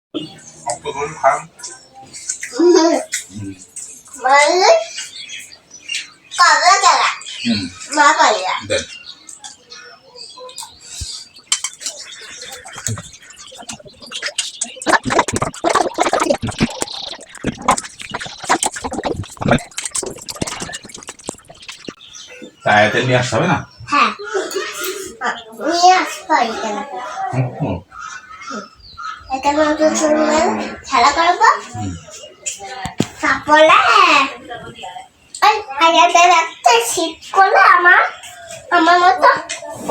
Pokoknya kan. Malu. Kalau jalan. Apa ya? Dan. Saya niat sama na. হ্যাঁ নিয়ে আসবো এখানে এখানে খেলা করবো তারপরে একটা শীত করলে আমার মতো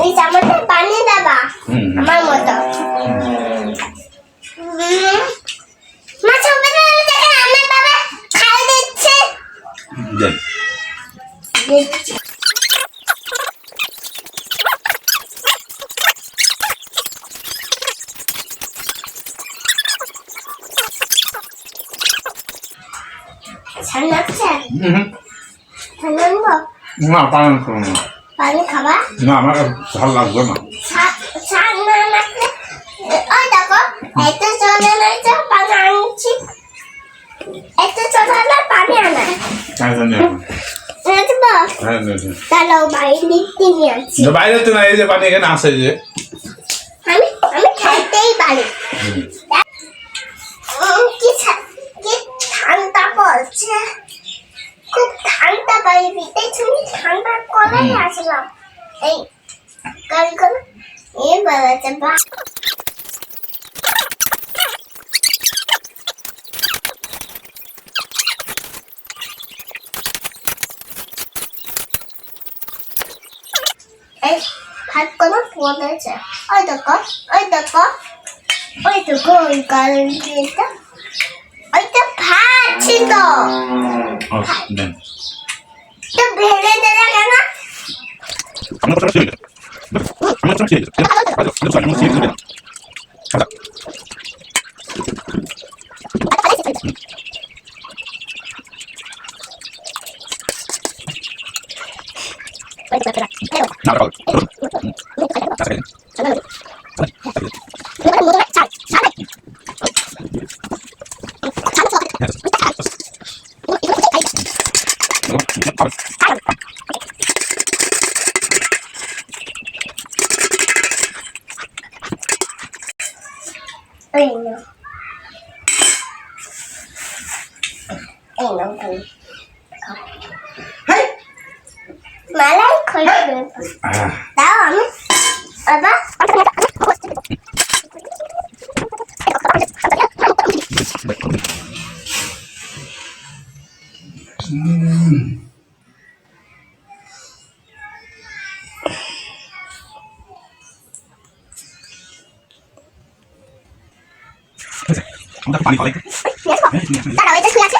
এই জামাতে পানি দেবা আমার মতো মাছ হবে না দেখেন আমার বাবা খাই দিচ্ছে না পানি খাবো না পানি খাবা না আমার ঝাল লাগবে না ছাড় না লাগলে ওই দেখো এত চলে রয়েছে পানি আনছি এত চলে পানি আনা তাহলে বাইরে নিতে নিয়ে আসছি বাইরে তো না এই যে পানি এখানে আসে যে আমি খাইতেই পারি কি ঠান্ডা পড়ছে খুব ঠান্ডা বাড়িতে তুমি ঠান্ডা কলাই আসলাম এই কালকে এই বেলাতে বা এই ভাত কোনো পড়েছে ওই দেখো ওই কালকেটা ওইটা ভাত ছিল তো ভেড়ে দিলে কেন মালাই খোলা দাও আমি বাবা পানি খাওয়াই দাঁড়াও এটা কি আছে